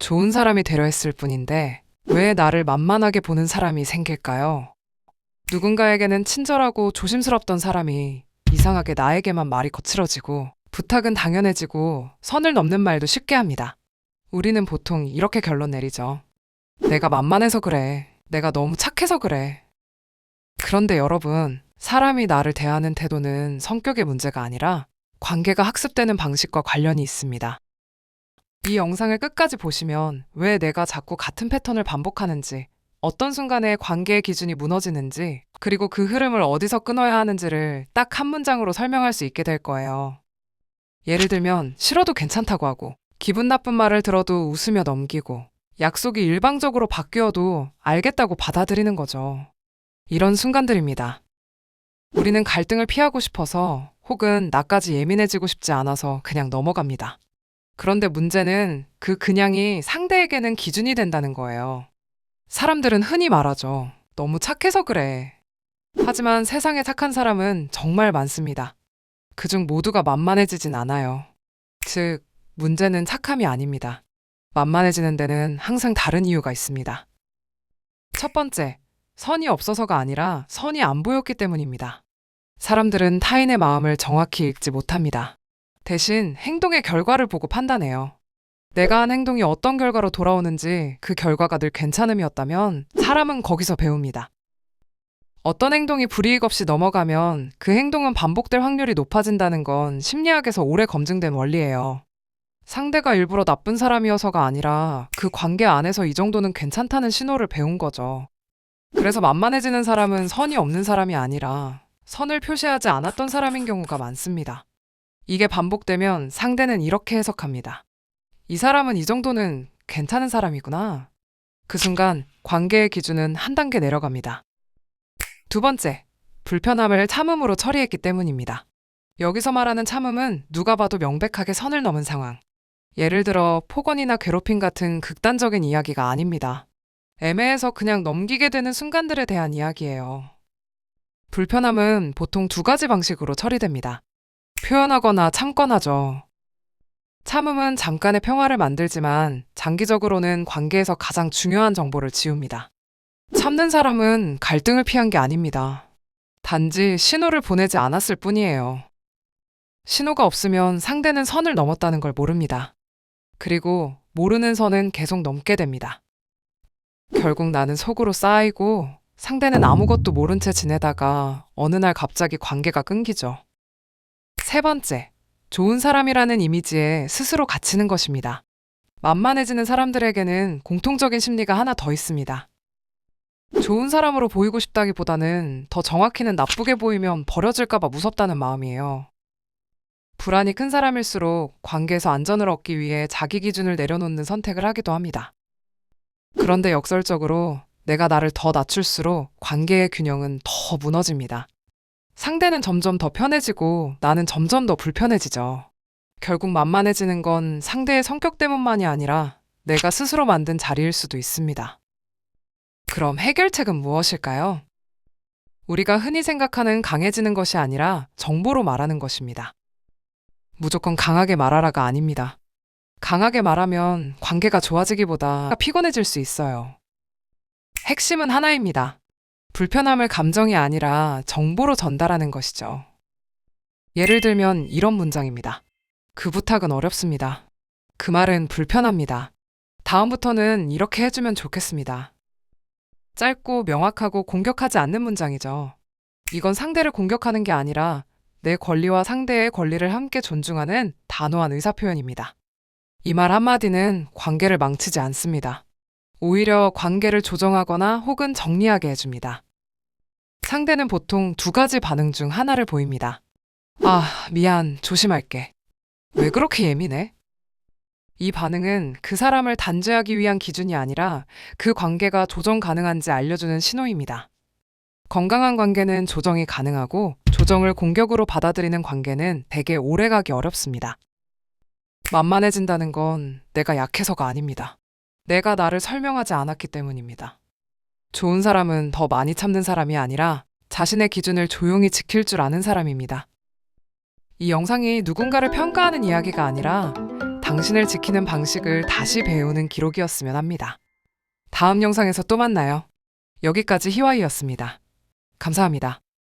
좋은 사람이 되려 했을 뿐인데 왜 나를 만만하게 보는 사람이 생길까요? 누군가에게는 친절하고 조심스럽던 사람이 이상하게 나에게만 말이 거칠어지고 부탁은 당연해지고 선을 넘는 말도 쉽게 합니다. 우리는 보통 이렇게 결론 내리죠. 내가 만만해서 그래. 내가 너무 착해서 그래. 그런데 여러분, 사람이 나를 대하는 태도는 성격의 문제가 아니라 관계가 학습되는 방식과 관련이 있습니다. 이 영상을 끝까지 보시면 왜 내가 자꾸 같은 패턴을 반복하는지, 어떤 순간에 관계의 기준이 무너지는지, 그리고 그 흐름을 어디서 끊어야 하는지를 딱 한 문장으로 설명할 수 있게 될 거예요. 예를 들면 싫어도 괜찮다고 하고, 기분 나쁜 말을 들어도 웃으며 넘기고, 약속이 일방적으로 바뀌어도 알겠다고 받아들이는 거죠. 이런 순간들입니다. 우리는 갈등을 피하고 싶어서 혹은 나까지 예민해지고 싶지 않아서 그냥 넘어갑니다. 그런데 문제는 그 그냥이 상대에게는 기준이 된다는 거예요. 사람들은 흔히 말하죠. 너무 착해서 그래. 하지만 세상에 착한 사람은 정말 많습니다. 그중 모두가 만만해지진 않아요. 즉, 문제는 착함이 아닙니다. 만만해지는 데는 항상 다른 이유가 있습니다. 첫 번째, 선이 없어서가 아니라 선이 안 보였기 때문입니다. 사람들은 타인의 마음을 정확히 읽지 못합니다. 대신 행동의 결과를 보고 판단해요. 내가 한 행동이 어떤 결과로 돌아오는지 그 결과가 늘 괜찮음이었다면 사람은 거기서 배웁니다. 어떤 행동이 불이익 없이 넘어가면 그 행동은 반복될 확률이 높아진다는 건 심리학에서 오래 검증된 원리예요. 상대가 일부러 나쁜 사람이어서가 아니라 그 관계 안에서 이 정도는 괜찮다는 신호를 배운 거죠. 그래서 만만해지는 사람은 선이 없는 사람이 아니라 선을 표시하지 않았던 사람인 경우가 많습니다. 이게 반복되면 상대는 이렇게 해석합니다. 이 사람은 이 정도는 괜찮은 사람이구나. 그 순간 관계의 기준은 한 단계 내려갑니다. 두 번째, 불편함을 참음으로 처리했기 때문입니다. 여기서 말하는 참음은 누가 봐도 명백하게 선을 넘은 상황. 예를 들어 폭언이나 괴롭힘 같은 극단적인 이야기가 아닙니다. 애매해서 그냥 넘기게 되는 순간들에 대한 이야기예요. 불편함은 보통 두 가지 방식으로 처리됩니다. 표현하거나 참거나죠. 참음은 잠깐의 평화를 만들지만 장기적으로는 관계에서 가장 중요한 정보를 지웁니다. 참는 사람은 갈등을 피한 게 아닙니다. 단지 신호를 보내지 않았을 뿐이에요. 신호가 없으면 상대는 선을 넘었다는 걸 모릅니다. 그리고 모르는 선은 계속 넘게 됩니다. 결국 나는 속으로 쌓이고 상대는 아무것도 모른 채 지내다가 어느 날 갑자기 관계가 끊기죠. 세 번째, 좋은 사람이라는 이미지에 스스로 갇히는 것입니다. 만만해지는 사람들에게는 공통적인 심리가 하나 더 있습니다. 좋은 사람으로 보이고 싶다기보다는 더 정확히는 나쁘게 보이면 버려질까봐 무섭다는 마음이에요. 불안이 큰 사람일수록 관계에서 안전을 얻기 위해 자기 기준을 내려놓는 선택을 하기도 합니다. 그런데 역설적으로 내가 나를 더 낮출수록 관계의 균형은 더 무너집니다. 상대는 점점 더 편해지고 나는 점점 더 불편해지죠. 결국 만만해지는 건 상대의 성격 때문만이 아니라 내가 스스로 만든 자리일 수도 있습니다. 그럼 해결책은 무엇일까요? 우리가 흔히 생각하는 강해지는 것이 아니라 정보로 말하는 것입니다. 무조건 강하게 말하라가 아닙니다. 강하게 말하면 관계가 좋아지기보다 피곤해질 수 있어요. 핵심은 하나입니다. 불편함을 감정이 아니라 정보로 전달하는 것이죠. 예를 들면 이런 문장입니다. 그 부탁은 어렵습니다. 그 말은 불편합니다. 다음부터는 이렇게 해주면 좋겠습니다. 짧고 명확하고 공격하지 않는 문장이죠. 이건 상대를 공격하는 게 아니라 내 권리와 상대의 권리를 함께 존중하는 단호한 의사표현입니다. 이 말 한마디는 관계를 망치지 않습니다. 오히려 관계를 조정하거나 혹은 정리하게 해줍니다. 상대는 보통 두 가지 반응 중 하나를 보입니다. 아, 미안, 조심할게. 왜 그렇게 예민해? 이 반응은 그 사람을 단죄하기 위한 기준이 아니라 그 관계가 조정 가능한지 알려주는 신호입니다. 건강한 관계는 조정이 가능하고 조정을 공격으로 받아들이는 관계는 대개 오래가기 어렵습니다. 만만해진다는 건 내가 약해서가 아닙니다. 내가 나를 설명하지 않았기 때문입니다. 좋은 사람은 더 많이 참는 사람이 아니라 자신의 기준을 조용히 지킬 줄 아는 사람입니다. 이 영상이 누군가를 평가하는 이야기가 아니라 당신을 지키는 방식을 다시 배우는 기록이었으면 합니다. 다음 영상에서 또 만나요. 여기까지 희와이였습니다. 감사합니다.